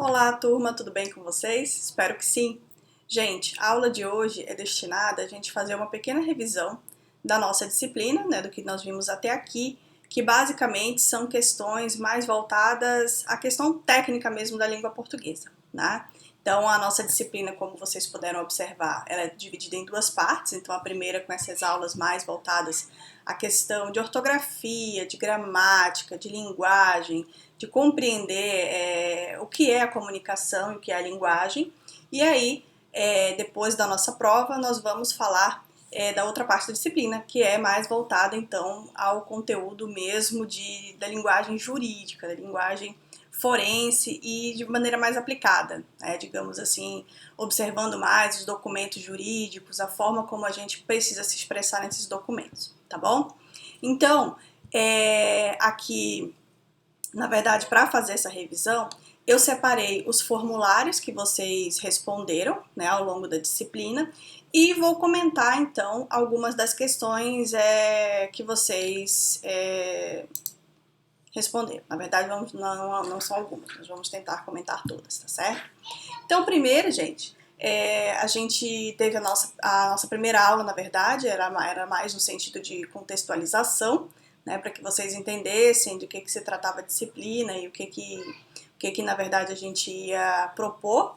Olá, turma, tudo bem com vocês? Espero que sim. Gente, a aula de hoje é destinada a gente fazer uma pequena revisão da nossa disciplina, né, do que nós vimos até aqui, que basicamente são questões mais voltadas à questão técnica mesmo da língua portuguesa, né? Então, a nossa disciplina, como vocês puderam observar, ela é dividida em duas partes. Então, a primeira com essas aulas mais voltadas à questão de ortografia, de gramática, de linguagem, de compreender o que é a comunicação e o que é a linguagem. E aí, depois da nossa prova, nós vamos falar da outra parte da disciplina, que é mais voltada, então, ao conteúdo mesmo da linguagem jurídica, da linguagem forense e de maneira mais aplicada, né, digamos assim, observando mais os documentos jurídicos, a forma como a gente precisa se expressar nesses documentos, tá bom? Então, aqui, na verdade, para fazer essa revisão, eu separei os formulários que vocês responderam, né, ao longo da disciplina e vou comentar, então, algumas das questões que vocês responderam. Na verdade, não são algumas, nós vamos tentar comentar todas, tá certo? Então, primeiro, gente, a gente teve a nossa primeira aula, na verdade, era mais no sentido de contextualização, né, para que vocês entendessem de que se tratava a disciplina e o que na verdade a gente ia propor.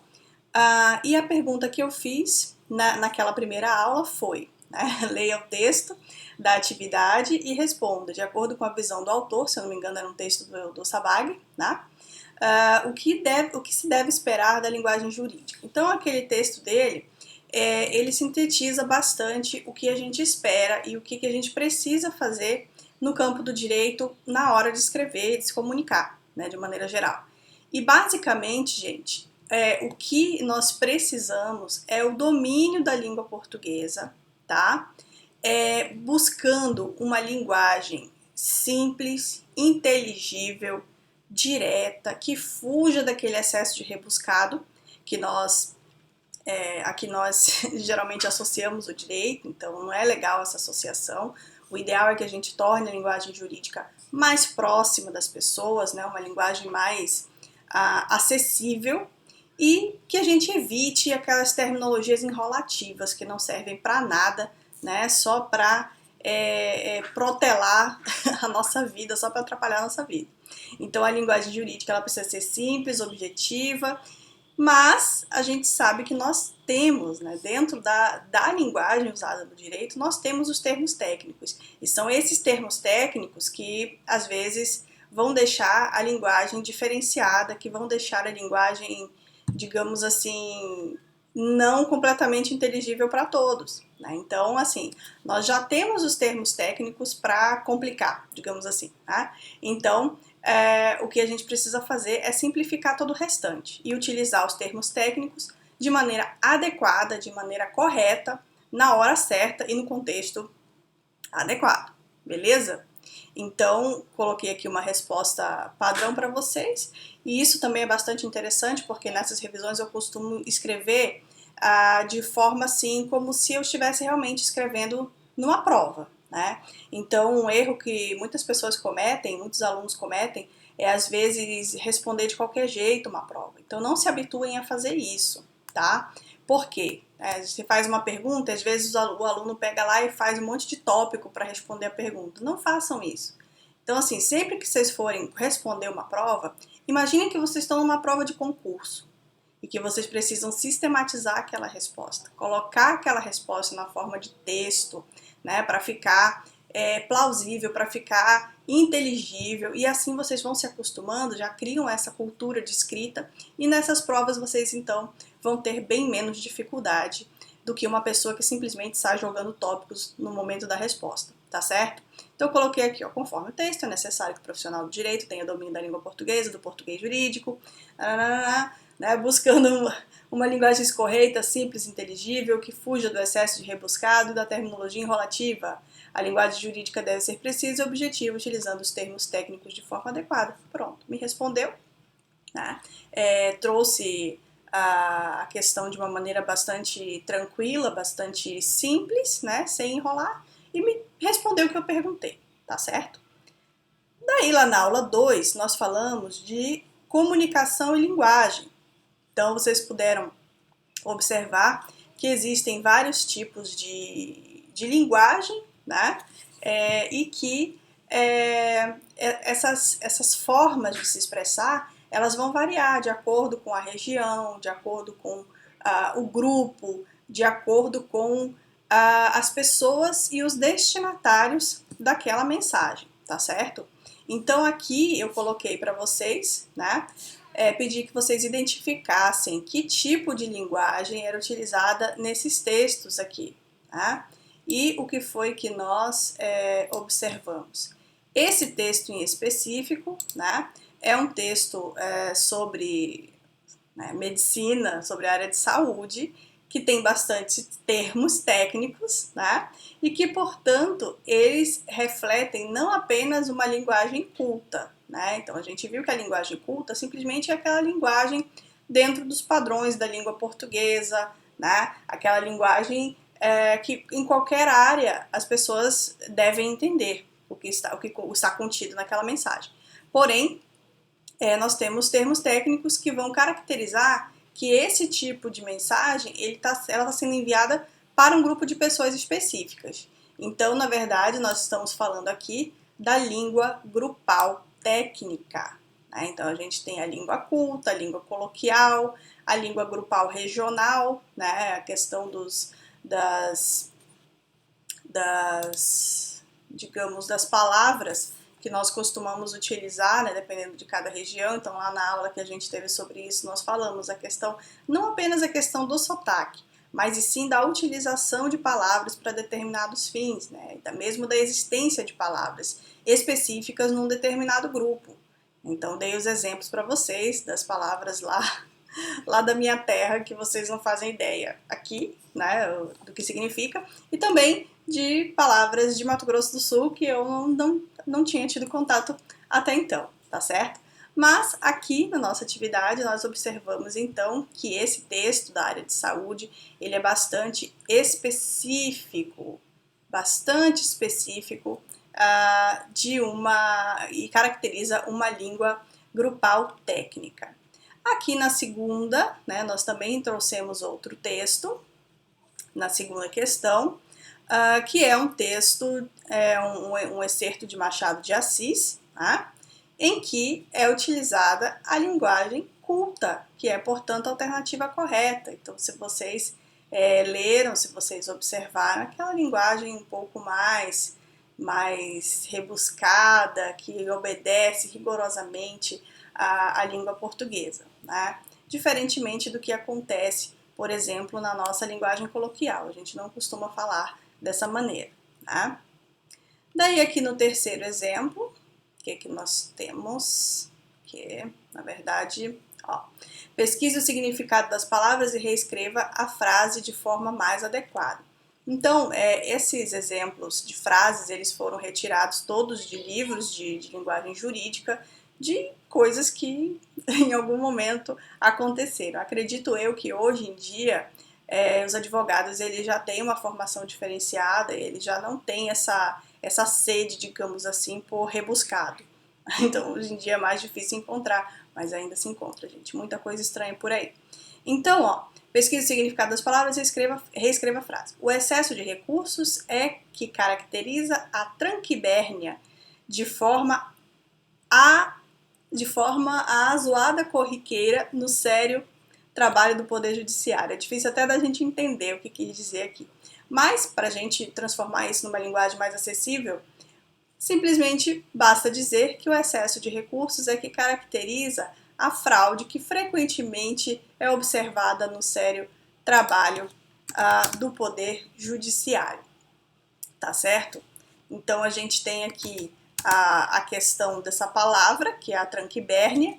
E a pergunta que eu fiz naquela primeira aula foi, né, leia o texto da atividade e responda, de acordo com a visão do autor, se eu não me engano era um texto do Sabag, né, o que se deve esperar da linguagem jurídica. Então, aquele texto dele, ele sintetiza bastante o que a gente espera e o que a gente precisa fazer no campo do direito na hora de escrever e de se comunicar, né, de maneira geral. E, basicamente, gente, o que nós precisamos é o domínio da língua portuguesa, tá? Buscando uma linguagem simples, inteligível, direta, que fuja daquele excesso de rebuscado que aqui nós geralmente associamos o direito, então não é legal essa associação. O ideal é que a gente torne a linguagem jurídica mais próxima das pessoas, né, uma linguagem mais acessível e que a gente evite aquelas terminologias enrolativas que não servem para nada, né, só para protelar a nossa vida, só para atrapalhar a nossa vida. Então, a linguagem jurídica ela precisa ser simples, objetiva, mas a gente sabe que nós temos, né, dentro da linguagem usada no direito, nós temos os termos técnicos. E são esses termos técnicos que, às vezes, vão deixar a linguagem diferenciada, que vão deixar a linguagem, digamos assim, não completamente inteligível para todos, né? Então, assim, nós já temos os termos técnicos para complicar, digamos assim, tá? Então, o que a gente precisa fazer é simplificar todo o restante e utilizar os termos técnicos de maneira adequada, de maneira correta, na hora certa e no contexto adequado, beleza? Então, coloquei aqui uma resposta padrão para vocês, e isso também é bastante interessante, porque nessas revisões eu costumo escrever de forma assim, como se eu estivesse realmente escrevendo numa prova, né? Então, um erro que muitas pessoas cometem, muitos alunos cometem, é às vezes responder de qualquer jeito uma prova. Então, não se habituem a fazer isso, tá? Por quê? Você faz uma pergunta, às vezes o aluno pega lá e faz um monte de tópico para responder a pergunta. Não façam isso. Então, assim, sempre que vocês forem responder uma prova, imaginem que vocês estão numa prova de concurso e que vocês precisam sistematizar aquela resposta, colocar aquela resposta na forma de texto, né, para ficar plausível, para ficar inteligível, e assim vocês vão se acostumando, já criam essa cultura de escrita, e nessas provas vocês então vão ter bem menos dificuldade do que uma pessoa que simplesmente sai jogando tópicos no momento da resposta, tá certo? Então eu coloquei aqui, ó, conforme o texto, é necessário que o profissional do direito tenha domínio da língua portuguesa, do português jurídico, né, buscando uma linguagem escorreita, simples, inteligível, que fuja do excesso de rebuscado e da terminologia enrolativa. A linguagem jurídica deve ser precisa e objetiva, utilizando os termos técnicos de forma adequada. Pronto, me respondeu, né? Trouxe a questão de uma maneira bastante tranquila, bastante simples, né, sem enrolar, e me respondeu o que eu perguntei, tá certo? Daí, lá na aula 2, nós falamos de comunicação e linguagem. Então, vocês puderam observar que existem vários tipos de linguagem, né? E que essas formas de se expressar, elas vão variar de acordo com a região, de acordo com o grupo, de acordo com as pessoas e os destinatários daquela mensagem, tá certo? Então aqui eu coloquei para vocês, né? Pedi que vocês identificassem que tipo de linguagem era utilizada nesses textos aqui, tá? E o que foi que nós observamos. Esse texto em específico, né, é um texto sobre medicina, sobre a área de saúde, que tem bastante termos técnicos, né, e que, portanto, eles refletem não apenas uma linguagem culta, né? Então a gente viu que a linguagem culta simplesmente é aquela linguagem dentro dos padrões da língua portuguesa, né? Aquela linguagem que em qualquer área as pessoas devem entender o que está contido naquela mensagem. Porém, nós temos termos técnicos que vão caracterizar que esse tipo de mensagem ela está sendo enviada para um grupo de pessoas específicas. Então, na verdade, nós estamos falando aqui da língua grupal técnica. Né? Então, a gente tem a língua culta, a língua coloquial, a língua grupal regional, né? A questão digamos, das palavras que nós costumamos utilizar, né, dependendo de cada região. Então, lá na aula que a gente teve sobre isso, nós falamos a questão, não apenas a questão do sotaque, mas e sim da utilização de palavras para determinados fins, né, mesmo da existência de palavras específicas num determinado grupo. Então, dei os exemplos para vocês das palavras lá da minha terra, que vocês não fazem ideia aqui, né, do que significa, e também de palavras de Mato Grosso do Sul que eu não tinha tido contato até então, tá certo? Mas aqui na nossa atividade nós observamos então que esse texto da área de saúde, ele é bastante específico e caracteriza uma língua grupal técnica. Aqui na segunda, né, nós também trouxemos outro texto, na segunda questão, que é um texto, um excerto de Machado de Assis, tá? Em que é utilizada a linguagem culta, que é, portanto, a alternativa correta. Então, se vocês leram, se vocês observaram, aquela linguagem um pouco mais rebuscada, que obedece rigorosamente à língua portuguesa, né? Diferentemente do que acontece, por exemplo, na nossa linguagem coloquial. A gente não costuma falar dessa maneira, tá? Daí aqui no terceiro exemplo, o que nós temos? Que, na verdade, pesquise o significado das palavras e reescreva a frase de forma mais adequada. Então, esses exemplos de frases, eles foram retirados todos de livros de linguagem jurídica, de coisas que em algum momento aconteceram. Acredito eu que hoje em dia os advogados eles já têm uma formação diferenciada, eles já não têm essa sede, digamos assim, por rebuscado. Então, hoje em dia é mais difícil encontrar, mas ainda se encontra, gente. Muita coisa estranha por aí. Então, pesquise o significado das palavras e reescreva a frase. O excesso de recursos é que caracteriza a tranquibérnia de forma a azoada corriqueira no sério trabalho do Poder Judiciário. É difícil até da gente entender o que quis dizer aqui. Mas, para a gente transformar isso numa linguagem mais acessível, simplesmente basta dizer que o excesso de recursos é que caracteriza a fraude que frequentemente é observada no sério trabalho do Poder Judiciário. Tá certo? Então, a gente tem aqui a questão dessa palavra, que é a tranquibérnia,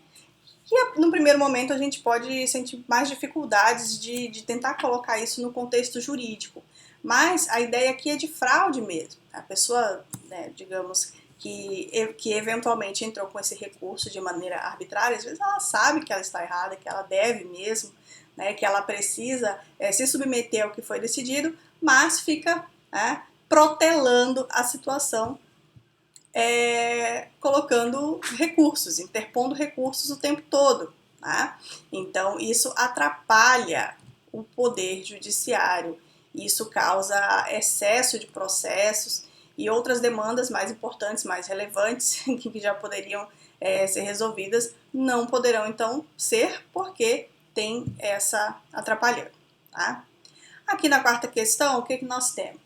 que no primeiro momento a gente pode sentir mais dificuldades de tentar colocar isso no contexto jurídico. Mas a ideia aqui é de fraude mesmo. A pessoa, né, digamos, que eventualmente entrou com esse recurso de maneira arbitrária, às vezes ela sabe que ela está errada, que ela deve mesmo, né, que ela precisa se submeter ao que foi decidido, mas fica protelando a situação colocando recursos, interpondo recursos o tempo todo. Tá? Então, isso atrapalha o poder judiciário, isso causa excesso de processos e outras demandas mais importantes, mais relevantes, que já poderiam ser resolvidas, não poderão então ser, porque tem essa atrapalhando. Tá? Aqui na quarta questão, o que nós temos?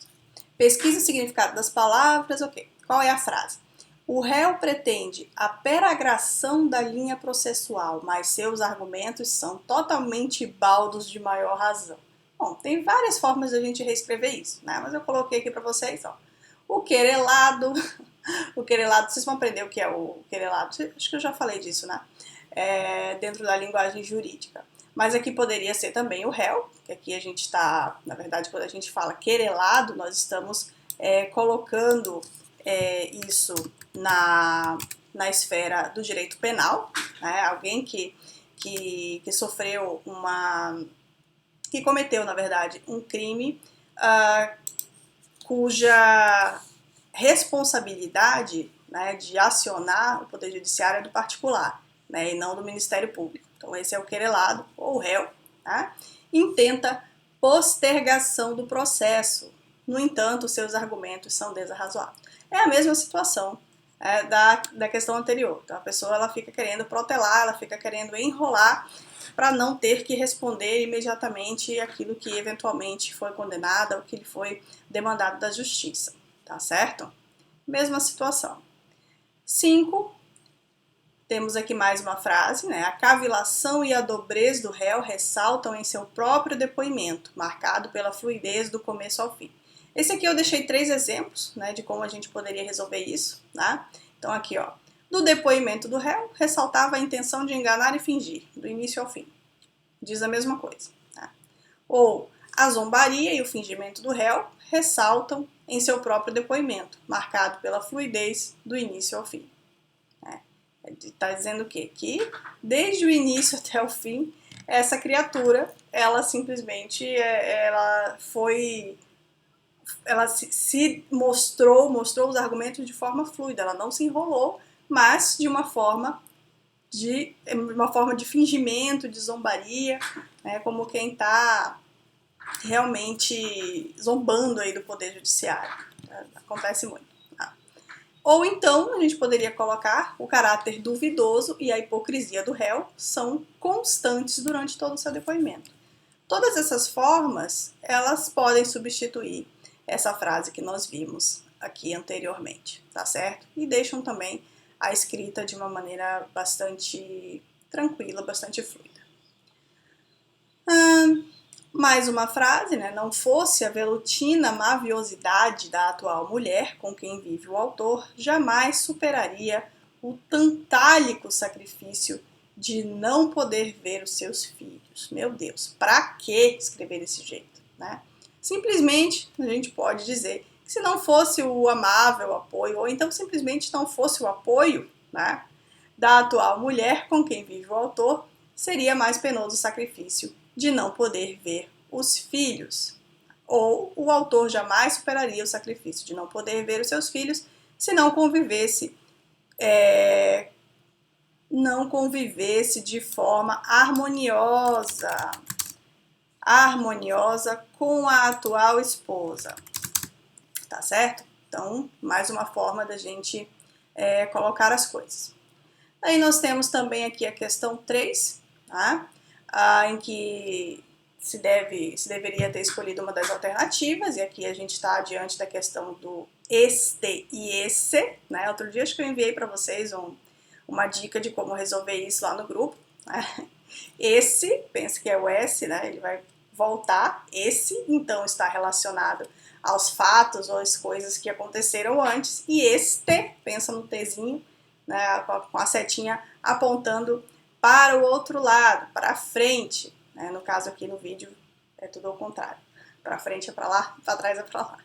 Pesquisa o significado das palavras, ok. Qual é a frase? O réu pretende a peregrinação da linha processual, mas seus argumentos são totalmente baldos de maior razão. Bom, tem várias formas de a gente reescrever isso, né? Mas eu coloquei aqui para vocês, ó. O querelado, o querelado, vocês vão aprender o que é o querelado, acho que eu já falei disso, né? Dentro da linguagem jurídica. Mas aqui poderia ser também o réu, que aqui a gente está, na verdade, quando a gente fala querelado, nós estamos colocando isso na esfera do direito penal, né? Alguém que sofreu que cometeu, na verdade, um crime cuja responsabilidade, né, de acionar o Poder Judiciário é do particular, né, e não do Ministério Público. Então esse é o querelado, ou o réu, né, intenta postergação do processo. No entanto, seus argumentos são desarrazoados. É a mesma situação da questão anterior. Então a pessoa ela fica querendo protelar, ela fica querendo enrolar para não ter que responder imediatamente aquilo que eventualmente foi condenado ou que lhe foi demandado da justiça, tá certo? Mesma situação. 5. Temos aqui mais uma frase, né? A cavilação e a dobrez do réu ressaltam em seu próprio depoimento, marcado pela fluidez do começo ao fim. Esse aqui eu deixei 3 exemplos, né, de como a gente poderia resolver isso, tá? Então aqui, ó, do depoimento do réu, ressaltava a intenção de enganar e fingir, do início ao fim. Diz a mesma coisa. Tá? Ou a zombaria e o fingimento do réu ressaltam em seu próprio depoimento, marcado pela fluidez do início ao fim. Está dizendo o quê? Que desde o início até o fim, essa criatura, ela simplesmente ela se mostrou os argumentos de forma fluida, ela não se enrolou, mas de uma forma de fingimento, de zombaria, né, como quem está realmente zombando aí do Poder Judiciário. Acontece muito. Tá? Ou então, a gente poderia colocar o caráter duvidoso e a hipocrisia do réu são constantes durante todo o seu depoimento. Todas essas formas, elas podem substituir essa frase que nós vimos aqui anteriormente, tá certo? E deixam também a escrita de uma maneira bastante tranquila, bastante fluida. Mais uma frase, né? Não fosse a velutina maviosidade da atual mulher com quem vive o autor, jamais superaria o tantálico sacrifício de não poder ver os seus filhos. Meu Deus, pra que escrever desse jeito, né? Simplesmente a gente pode dizer que se não fosse o amável apoio, ou então simplesmente não fosse o apoio, né, da atual mulher com quem vive o autor, seria mais penoso o sacrifício de não poder ver os filhos. Ou o autor jamais superaria o sacrifício de não poder ver os seus filhos se não convivesse de forma harmoniosa com a atual esposa, tá certo? Então, mais uma forma da gente colocar as coisas. Aí nós temos também aqui a questão 3, tá? Em que se deveria ter escolhido uma das alternativas, e aqui a gente está diante da questão do este e esse, né? Outro dia acho que eu enviei para vocês uma dica de como resolver isso lá no grupo, né? Esse, pensa que é o S, né? Ele vai voltar, esse então está relacionado aos fatos ou às coisas que aconteceram antes, e este, pensa no Tzinho, né, com a setinha apontando para o outro lado, para frente, né? No caso aqui no vídeo é tudo ao contrário, para frente é para lá, para trás é para lá.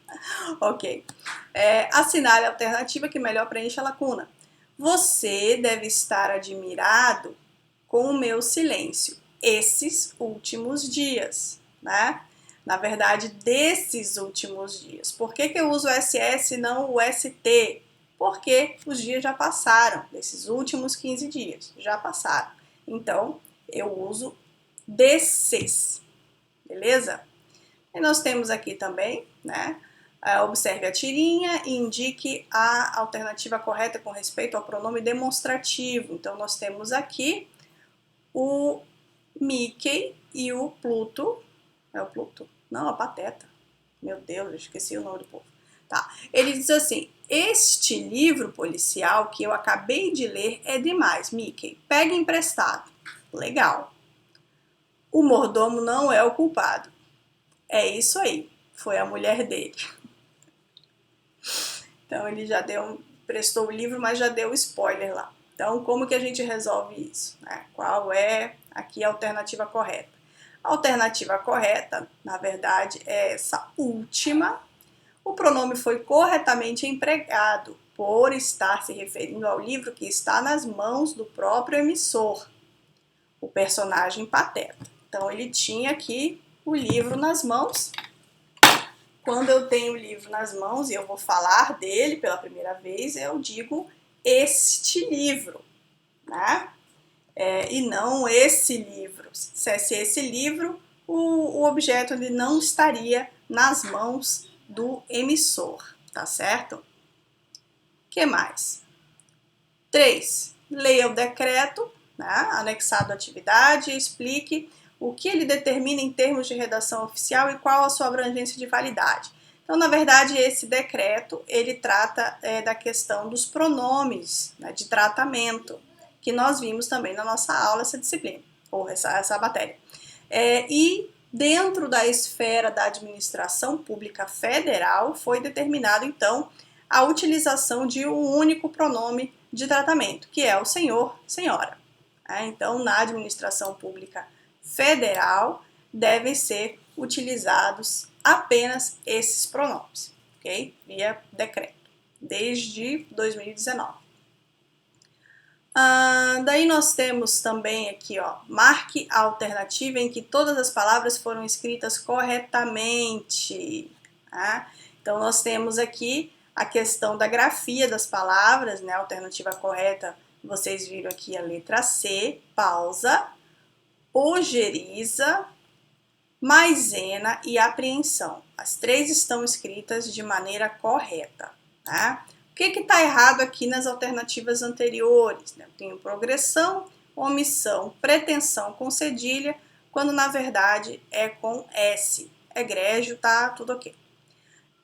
Ok. Assinale a alternativa que melhor preenche a lacuna. Você deve estar admirado com o meu silêncio esses últimos dias, né? Na verdade, desses últimos dias. Por que eu uso SS e não o ST? porque os dias já passaram, desses últimos 15 dias, já passaram. Então, eu uso desses, beleza? E nós temos aqui também, né? Observe a tirinha e indique a alternativa correta com respeito ao pronome demonstrativo. Então, nós temos aqui o Mickey e o Pluto. É o Pluto? Não, a Pateta. Meu Deus, eu esqueci o nome do povo. Tá. Ele diz assim: este livro policial que eu acabei de ler é demais, Mickey. Pega emprestado. Legal. O mordomo não é o culpado. É isso aí. Foi a mulher dele. Então ele já prestou o livro, mas já deu spoiler lá. Então, como que a gente resolve isso, né? Qual é aqui a alternativa correta? A alternativa correta, na verdade, é essa última. O pronome foi corretamente empregado por estar se referindo ao livro que está nas mãos do próprio emissor, o personagem Pateta. Então, ele tinha aqui o livro nas mãos. Quando eu tenho o livro nas mãos e eu vou falar dele pela primeira vez, eu digo este livro, né? E não esse livro. Se dissesse esse livro, o objeto ele não estaria nas mãos do emissor, tá certo? O que mais? 3. Leia o decreto, né, anexado à atividade e explique o que ele determina em termos de redação oficial e qual a sua abrangência de validade. Então, na verdade, esse decreto, ele trata da questão dos pronomes, né, de tratamento, que nós vimos também na nossa aula, essa disciplina, ou essa matéria. E dentro da esfera da administração pública federal, foi determinado, então, a utilização de um único pronome de tratamento, que é o senhor, senhora. Então, na administração pública federal, devem ser utilizados apenas esses pronomes, ok? Via decreto, desde 2019. Daí nós temos também aqui, ó, marque a alternativa em que todas as palavras foram escritas corretamente. Tá? Então, nós temos aqui a questão da grafia das palavras, né? A alternativa correta, vocês viram aqui a letra C, pausa, ojeriza, maisena e apreensão. As três estão escritas de maneira correta, tá? O que está errado aqui nas alternativas anteriores? Eu tenho progressão, omissão, pretensão com cedilha, quando na verdade é com S. Egrégio, tá tudo ok.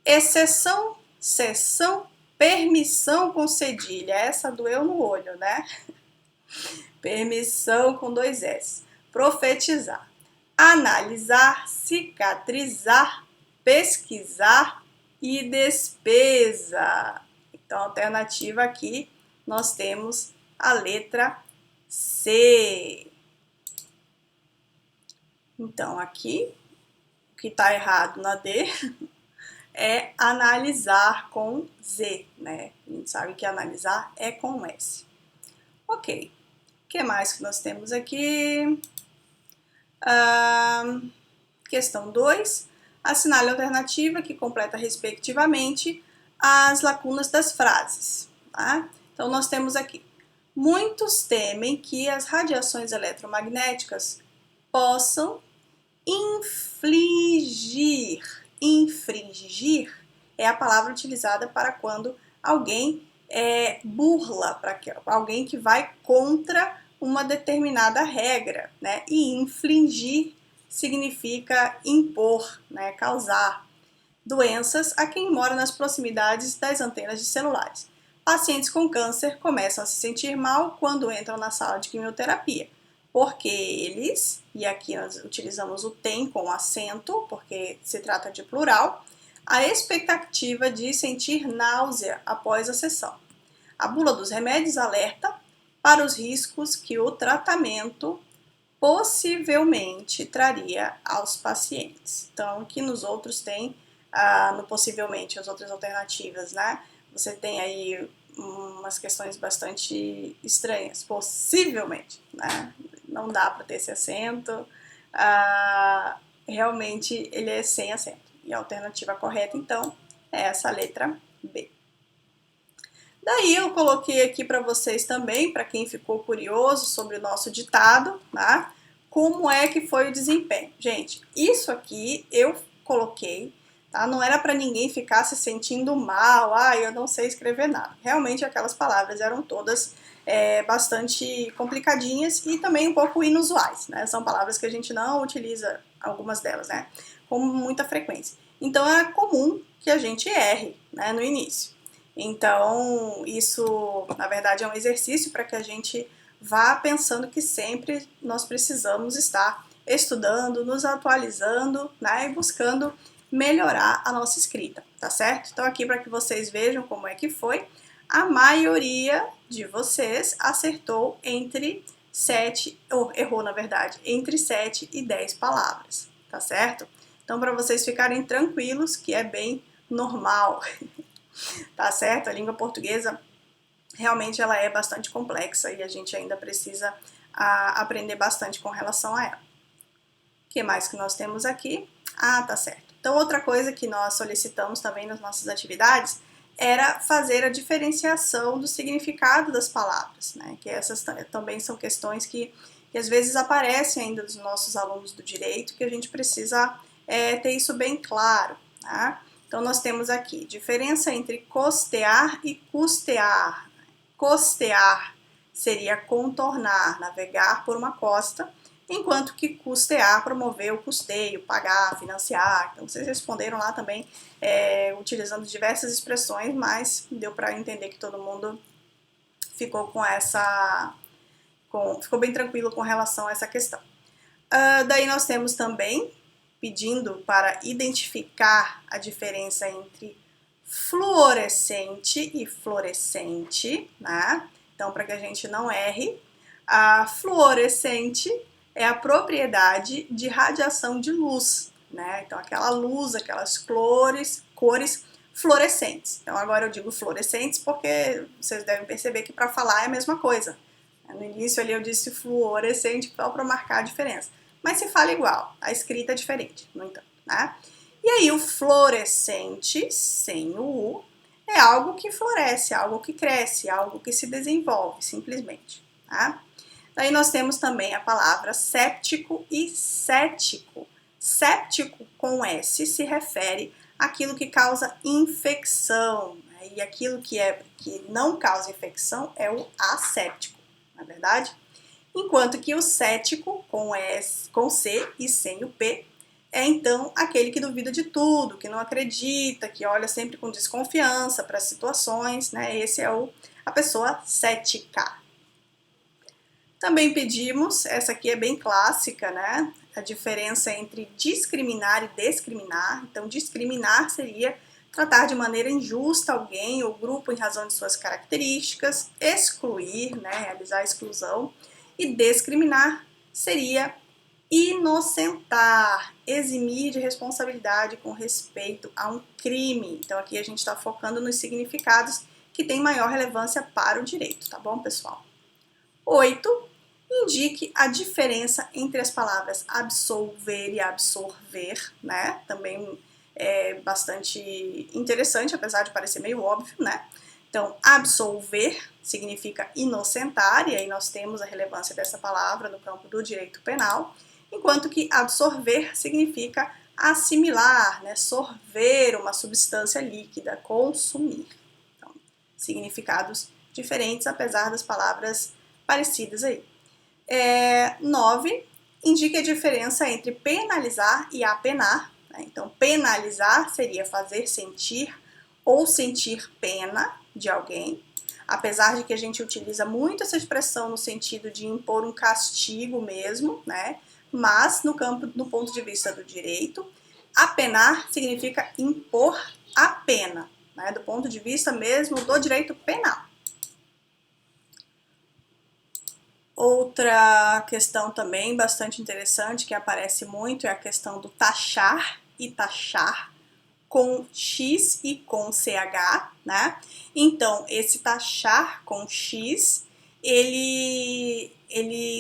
Exceção, cessão, permissão com cedilha. Essa doeu no olho, né? Permissão com 2 S. Profetizar. Analisar, cicatrizar, pesquisar e despesa. Então, a alternativa aqui, nós temos a letra C. Então, aqui, o que está errado na D é analisar com Z, né? A gente sabe que analisar é com S. Ok. O que mais que nós temos aqui? Questão 2. Assinale a alternativa que completa respectivamente as lacunas das frases. Tá? Então, nós temos aqui: muitos temem que as radiações eletromagnéticas possam infligir. Infringir é a palavra utilizada para quando alguém burla, para alguém que vai contra uma determinada regra, né? E infligir significa impor, né? Causar doenças a quem mora nas proximidades das antenas de celulares. Pacientes com câncer começam a se sentir mal quando entram na sala de quimioterapia, porque eles, e aqui nós utilizamos o tem com acento, porque se trata de plural, a expectativa de sentir náusea após a sessão. A bula dos remédios alerta para os riscos que o tratamento possivelmente traria aos pacientes. Então, aqui nos outros tem, no possivelmente, as outras alternativas, né? Você tem aí umas questões bastante estranhas, possivelmente, né? Não dá para ter esse acento, realmente ele é sem acento. E a alternativa correta, então, é essa letra B. Daí eu coloquei aqui para vocês também, para quem ficou curioso sobre o nosso ditado, tá? Como é que foi o desempenho. Gente, isso aqui eu coloquei, tá? Não era para ninguém ficar se sentindo mal, eu não sei escrever nada. Realmente aquelas palavras eram todas bastante complicadinhas e também um pouco inusuais, né? São palavras que a gente não utiliza, algumas delas, né? Com muita frequência. Então é comum que a gente erre, né, no início. Então, isso, na verdade, é um exercício para que a gente vá pensando que sempre nós precisamos estar estudando, nos atualizando, né, e buscando melhorar a nossa escrita, tá certo? Então, aqui para que vocês vejam como é que foi, a maioria de vocês acertou entre 7, ou errou, na verdade, entre 7 e 10 palavras, tá certo? Então, para vocês ficarem tranquilos, que é bem normal. Tá certo? A língua portuguesa realmente ela é bastante complexa e a gente ainda precisa aprender bastante com relação a ela. O que mais que nós temos aqui? Tá certo. Então, outra coisa que nós solicitamos também nas nossas atividades era fazer a diferenciação do significado das palavras, né? Que essas também são questões que às vezes aparecem ainda dos nossos alunos do direito, que a gente precisa ter isso bem claro, tá? Então, nós temos aqui diferença entre costear e custear. Costear seria contornar, navegar por uma costa, enquanto que custear, promover o custeio, pagar, financiar. Então, vocês responderam lá também utilizando diversas expressões, mas deu para entender que todo mundo ficou com ficou bem tranquilo com relação a essa questão. Daí nós temos também pedindo para identificar a diferença entre fluorescente e fluorescente, né? Então, para que a gente não erre, a fluorescente é a propriedade de radiação de luz, né? Então, aquela luz, aquelas cores fluorescentes. Então, agora eu digo fluorescentes porque vocês devem perceber que para falar é a mesma coisa. No início ali eu disse fluorescente só para marcar a diferença. Mas se fala igual, a escrita é diferente, no entanto, né? E aí o fluorescente, sem o U, é algo que floresce, algo que cresce, algo que se desenvolve, simplesmente, tá? Daí nós temos também a palavra séptico e cético. Séptico com S se refere àquilo que causa infecção, né? E aquilo que não causa infecção é o asséptico, não é verdade? Enquanto que o cético, com C e sem o P, é então aquele que duvida de tudo, que não acredita, que olha sempre com desconfiança para as situações, né? Esse é a pessoa cética. Também pedimos, essa aqui é bem clássica, né? A diferença entre discriminar e discriminar. Então, discriminar seria tratar de maneira injusta alguém ou grupo em razão de suas características, excluir, né? Realizar a exclusão. E discriminar seria inocentar, eximir de responsabilidade com respeito a um crime. Então aqui a gente está focando nos significados que têm maior relevância para o direito, tá bom, pessoal? 8. Indique a diferença entre as palavras absolver e absorver, né? Também é bastante interessante, apesar de parecer meio óbvio, né? Então, absolver significa inocentar, e aí nós temos a relevância dessa palavra no campo do direito penal, enquanto que absorver significa assimilar, né? Sorver uma substância líquida, consumir. Então, significados diferentes, apesar das palavras parecidas aí. 9. Indique a diferença entre penalizar e apenar. Né? Então, penalizar seria fazer sentir ou sentir pena de alguém, apesar de que a gente utiliza muito essa expressão no sentido de impor um castigo mesmo, né? Mas no ponto de vista do direito, apenar significa impor a pena, né? Do ponto de vista mesmo do direito penal. Outra questão também bastante interessante que aparece muito é a questão do taxar e taxar com X e com CH, né? Então, esse taxar com X, ele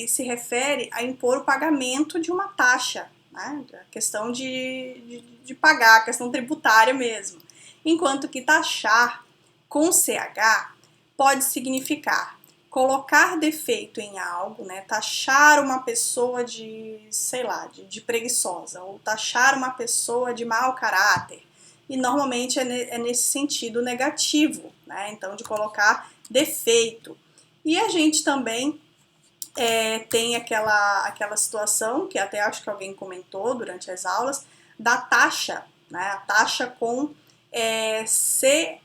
se refere a impor o pagamento de uma taxa, né? A questão de pagar, a questão tributária mesmo. Enquanto que taxar com CH pode significar colocar defeito em algo, né? Taxar uma pessoa de, sei lá, de preguiçosa, ou taxar uma pessoa de mau caráter. E normalmente é nesse sentido negativo, né? Então, de colocar defeito. E a gente também tem aquela situação, que até acho que alguém comentou durante as aulas, da taxa, né? A taxa com CH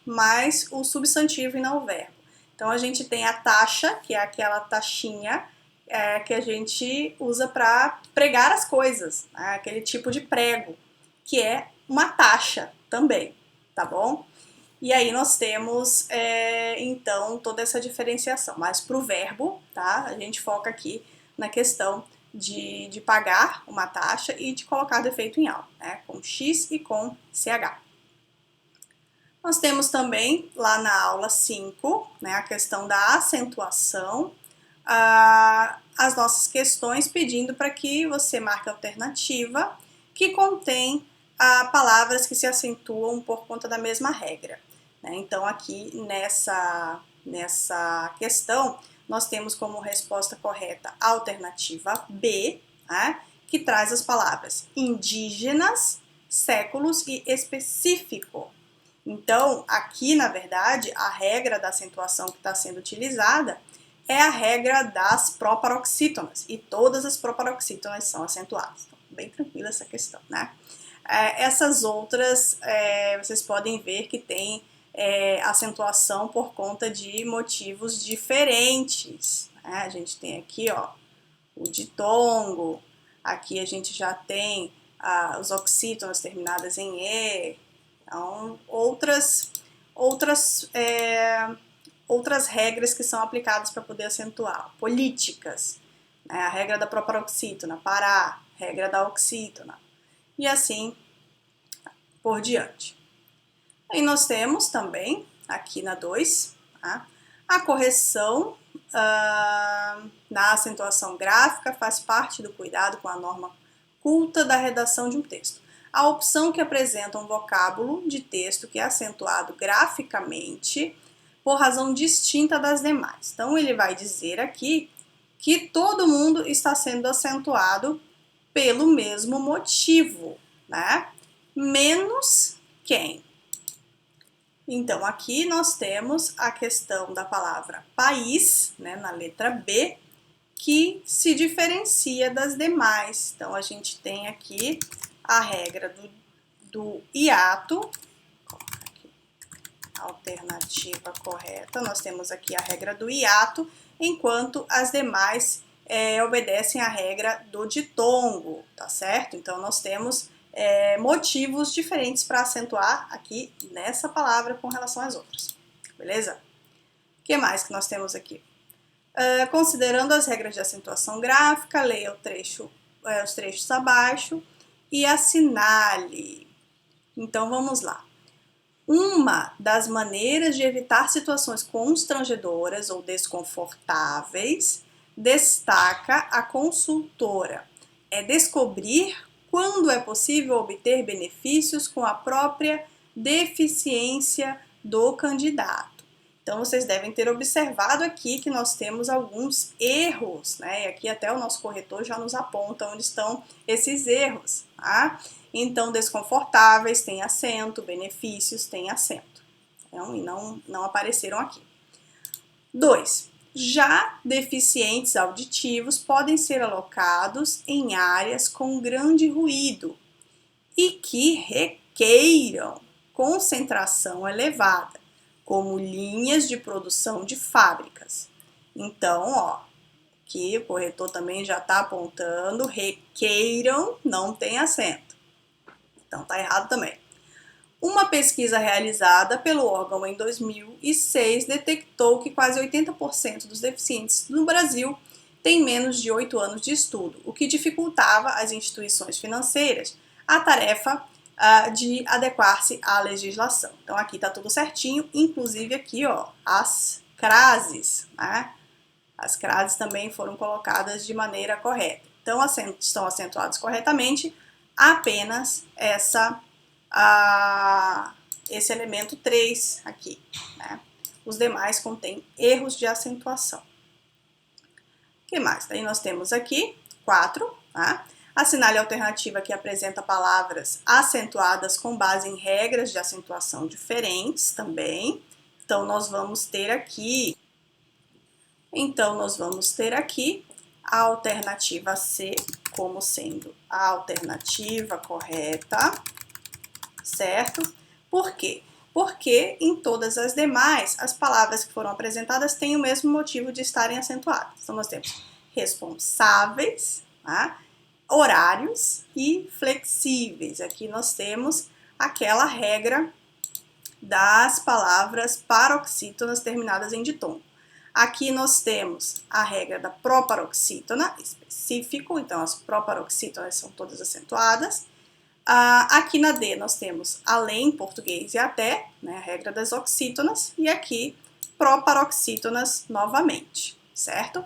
mais o substantivo e não o verbo. Então a gente tem a taxa, que é aquela taxinha que a gente usa para pregar as coisas, né? Aquele tipo de prego, que é uma taxa também, tá bom? E aí nós temos, então, toda essa diferenciação. Mas para o verbo, tá? A gente foca aqui na questão de pagar uma taxa e de colocar defeito em algo, né? Com X e com CH. Nós temos também, lá na aula 5, né, a questão da acentuação, as nossas questões pedindo para que você marque a alternativa que contém palavras que se acentuam por conta da mesma regra. Né? Então, aqui nessa questão, nós temos como resposta correta a alternativa B, né, que traz as palavras indígenas, séculos e específico. Então, aqui, na verdade, a regra da acentuação que está sendo utilizada é a regra das proparoxítonas, e todas as proparoxítonas são acentuadas. Então, bem tranquila essa questão, né? Essas outras, vocês podem ver que tem acentuação por conta de motivos diferentes. Né? A gente tem aqui, ó, o ditongo, aqui a gente já tem os oxítonas terminadas em E. Então, outras regras que são aplicadas para poder acentuar. Políticas, né? A regra da proparoxítona, parar, regra da oxítona, e assim por diante. Aí nós temos também, aqui na 2, tá? A correção na acentuação gráfica faz parte do cuidado com a norma culta da redação de um texto. A opção que apresenta um vocábulo de texto que é acentuado graficamente por razão distinta das demais. Então, ele vai dizer aqui que todo mundo está sendo acentuado pelo mesmo motivo, né? Menos quem? Então, aqui nós temos a questão da palavra país, né, na letra B, que se diferencia das demais. Então, a gente tem aqui a regra do hiato, alternativa correta, nós temos aqui a regra do hiato, enquanto as demais obedecem à regra do ditongo, tá certo? Então, nós temos motivos diferentes para acentuar aqui nessa palavra com relação às outras, beleza? O que mais que nós temos aqui? Considerando as regras de acentuação gráfica, leia os trechos abaixo e assinale. Então, vamos lá. Uma das maneiras de evitar situações constrangedoras ou desconfortáveis, destaca a consultora, é descobrir quando é possível obter benefícios com a própria deficiência do candidato. Então, vocês devem ter observado aqui que nós temos alguns erros, né? E aqui até o nosso corretor já nos aponta onde estão esses erros, tá? Então, desconfortáveis tem acento, benefícios tem acento. Então, e não apareceram aqui. 2. Já deficientes auditivos podem ser alocados em áreas com grande ruído e que requeiram concentração elevada, como linhas de produção de fábricas. Então, ó, aqui o corretor também já está apontando, requeiram, não tem acento. Então, tá errado também. Uma pesquisa realizada pelo órgão em 2006 detectou que quase 80% dos deficientes no Brasil têm menos de 8 anos de estudo, o que dificultava às instituições financeiras a tarefa de adequar-se à legislação. Então, aqui tá tudo certinho, inclusive aqui, ó, as CRASes, né? As CRASes também foram colocadas de maneira correta. Então, estão acentuados corretamente apenas esse elemento 3 aqui, né? os demais contêm erros de acentuação. O que mais? Daí nós temos aqui 4, tá? Assinale a alternativa que apresenta palavras acentuadas com base em regras de acentuação diferentes também. Então, nós vamos ter aqui a alternativa C como sendo a alternativa correta, certo? Por quê? Porque em todas as demais, as palavras que foram apresentadas têm o mesmo motivo de estarem acentuadas. Então, nós temos responsáveis, tá? Horários e flexíveis. Aqui nós temos aquela regra das palavras paroxítonas terminadas em ditongo. Aqui nós temos a regra da proparoxítona, específico, então as proparoxítonas são todas acentuadas. Aqui na D nós temos além, português e até, né, a regra das oxítonas, e aqui proparoxítonas novamente, certo?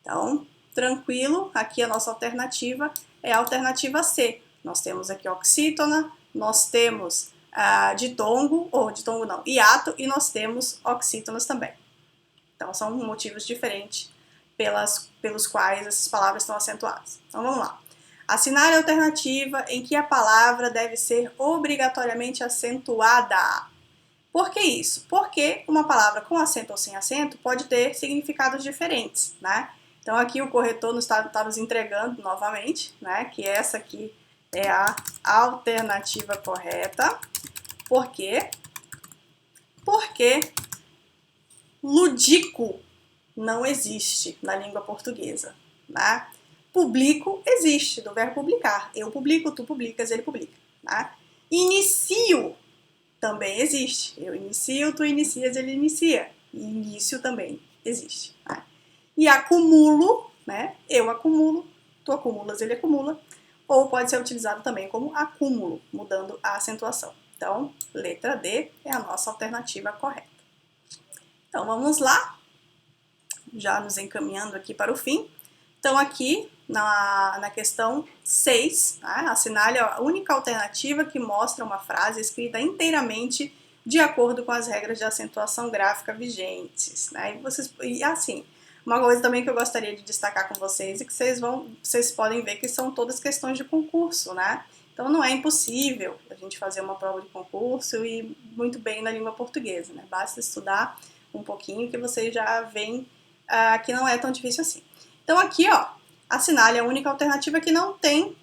Então, tranquilo, aqui a nossa alternativa é a alternativa C. Nós temos aqui oxítona, nós temos ditongo não, hiato, e nós temos oxítonas também. Então, são motivos diferentes pelos quais essas palavras estão acentuadas. Então, vamos lá. Assinale a alternativa em que a palavra deve ser obrigatoriamente acentuada. Por que isso? Porque uma palavra com acento ou sem acento pode ter significados diferentes, né? Então, aqui o corretor está nos entregando novamente, né, que essa aqui é a alternativa correta. Por quê? Porque ludico não existe na língua portuguesa, né? Publico existe, do verbo publicar. Eu publico, tu publicas, ele publica, né? Inicio também existe. Eu inicio, tu inicias, ele inicia. Início também existe, né? E acumulo, né? Eu acumulo, tu acumulas, ele acumula. Ou pode ser utilizado também como acúmulo, mudando a acentuação. Então, letra D é a nossa alternativa correta. Então, vamos lá. Já nos encaminhando aqui para o fim. Então, aqui na questão 6, né, assinale a única alternativa que mostra uma frase escrita inteiramente de acordo com as regras de acentuação gráfica vigentes, né? E assim, uma coisa também que eu gostaria de destacar com vocês é que vocês podem ver que são todas questões de concurso, né? Então não é impossível a gente fazer uma prova de concurso e muito bem na língua portuguesa, né? Basta estudar um pouquinho que vocês já veem que não é tão difícil assim. Então aqui, ó, assinale a única alternativa que não tem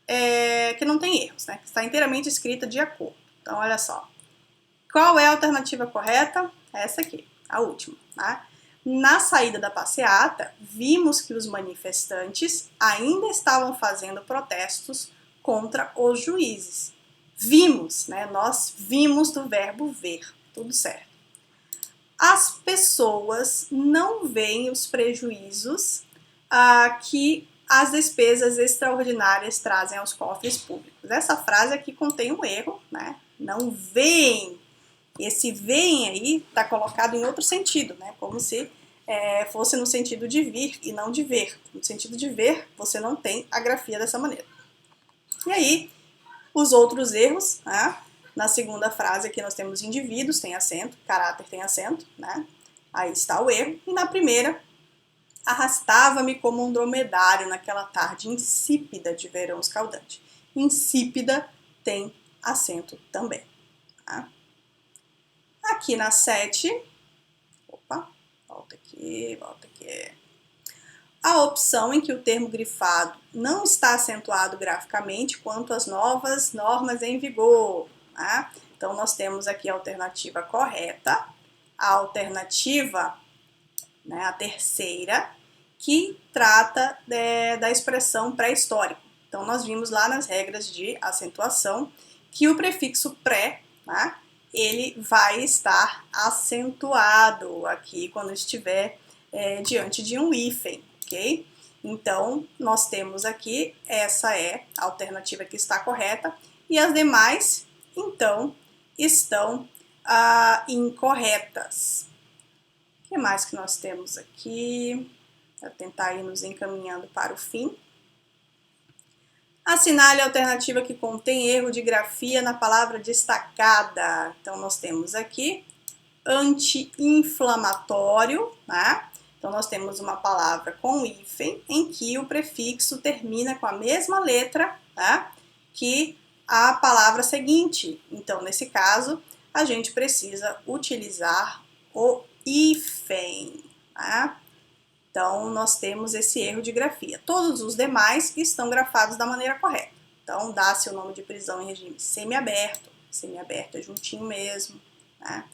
erros, né? Que está inteiramente escrita de acordo. Então, olha só. Qual é a alternativa correta? Essa aqui, a última, tá? Na saída da passeata, vimos que os manifestantes ainda estavam fazendo protestos contra os juízes. Vimos, né? Nós vimos do verbo ver, tudo certo. As pessoas não veem os prejuízos que as despesas extraordinárias trazem aos cofres públicos. Essa frase aqui contém um erro, né? Não veem. Esse veem aí está colocado em outro sentido, né? Como se fosse no sentido de vir e não de ver. No sentido de ver, você não tem a grafia dessa maneira. E aí, os outros erros, né? Na segunda frase aqui nós temos indivíduos, tem acento, caráter tem acento, né? Aí está o erro. E na primeira, arrastava-me como um dromedário naquela tarde insípida de verão escaldante. Insípida tem acento também, tá? Aqui na 7, volta aqui. A opção em que o termo grifado não está acentuado graficamente quanto às novas normas em vigor, tá? Então, nós temos aqui a alternativa correta, a alternativa, né, a terceira, que trata da expressão pré-histórico. Então, nós vimos lá nas regras de acentuação que o prefixo pré, tá, ele vai estar acentuado aqui quando estiver diante de um hífen, ok? Então, nós temos aqui, essa é a alternativa que está correta, e as demais, então, estão incorretas. O que mais que nós temos aqui? Vou tentar ir nos encaminhando para o fim. Assinale a alternativa que contém erro de grafia na palavra destacada. Então, nós temos aqui anti-inflamatório, né? Então, nós temos uma palavra com hífen em que o prefixo termina com a mesma letra, né, que a palavra seguinte. Então, nesse caso, a gente precisa utilizar o hífen, né? Então, nós temos esse erro de grafia. Todos os demais estão grafados da maneira correta. Então, dá-se o nome de prisão em regime semiaberto. Semiaberto é juntinho mesmo, né?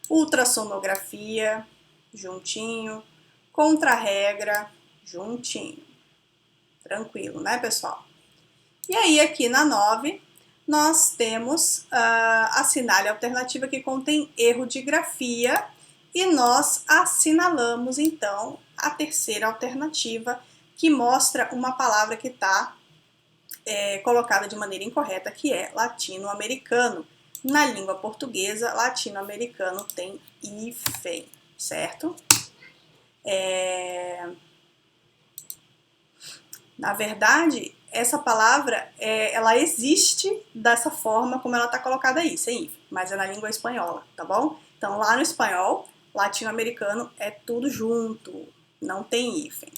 Ultrassonografia, juntinho. Contra-regra, juntinho. Tranquilo, né, pessoal? E aí, aqui na 9, nós temos a assinale alternativa que contém erro de grafia e nós assinalamos, então, a terceira alternativa que mostra uma palavra que está colocada de maneira incorreta, que é latino-americano. Na língua portuguesa, latino-americano tem hífen, certo? Na verdade, essa palavra, ela existe dessa forma como ela está colocada aí, sem hífen, mas é na língua espanhola, tá bom? Então, lá no espanhol, latino-americano é tudo junto, não tem hífen.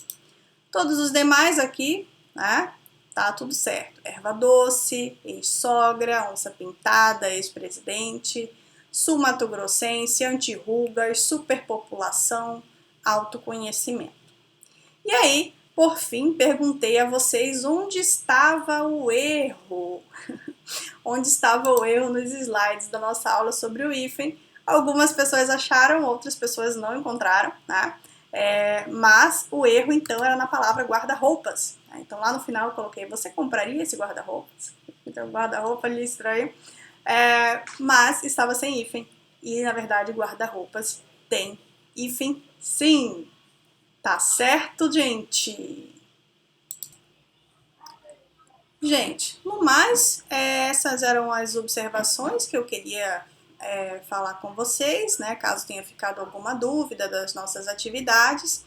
Todos os demais aqui, né, tá tudo certo. Erva doce, ex-sogra, onça pintada, ex-presidente, sul-mato-grossense, anti-rugas, superpopulação, autoconhecimento. E aí, por fim, perguntei a vocês onde estava o erro. Onde estava o erro nos slides da nossa aula sobre o hífen. Algumas pessoas acharam, outras pessoas não encontraram, né? Mas o erro, então, era na palavra guarda-roupas. Né? Então, lá no final eu coloquei, você compraria esse guarda-roupas? Então, guarda-roupa ali estranho. Mas estava sem hífen. E, na verdade, guarda-roupas tem hífen sim. Tá certo, gente? Gente, no mais, essas eram as observações que eu queria falar com vocês, né? Caso tenha ficado alguma dúvida das nossas atividades.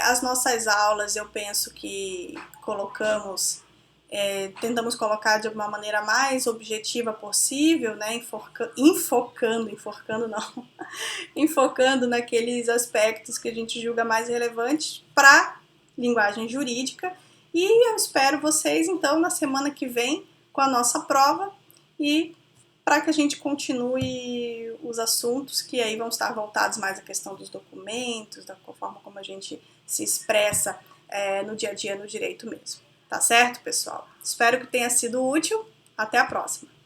As nossas aulas, eu penso que tentamos colocar de uma maneira mais objetiva possível, né? Enfocando naqueles aspectos que a gente julga mais relevantes para linguagem jurídica. E eu espero vocês, então, na semana que vem com a nossa prova e para que a gente continue os assuntos que aí vão estar voltados mais à questão dos documentos, da forma como a gente se expressa no dia a dia no direito mesmo. Tá certo, pessoal? Espero que tenha sido útil. Até a próxima!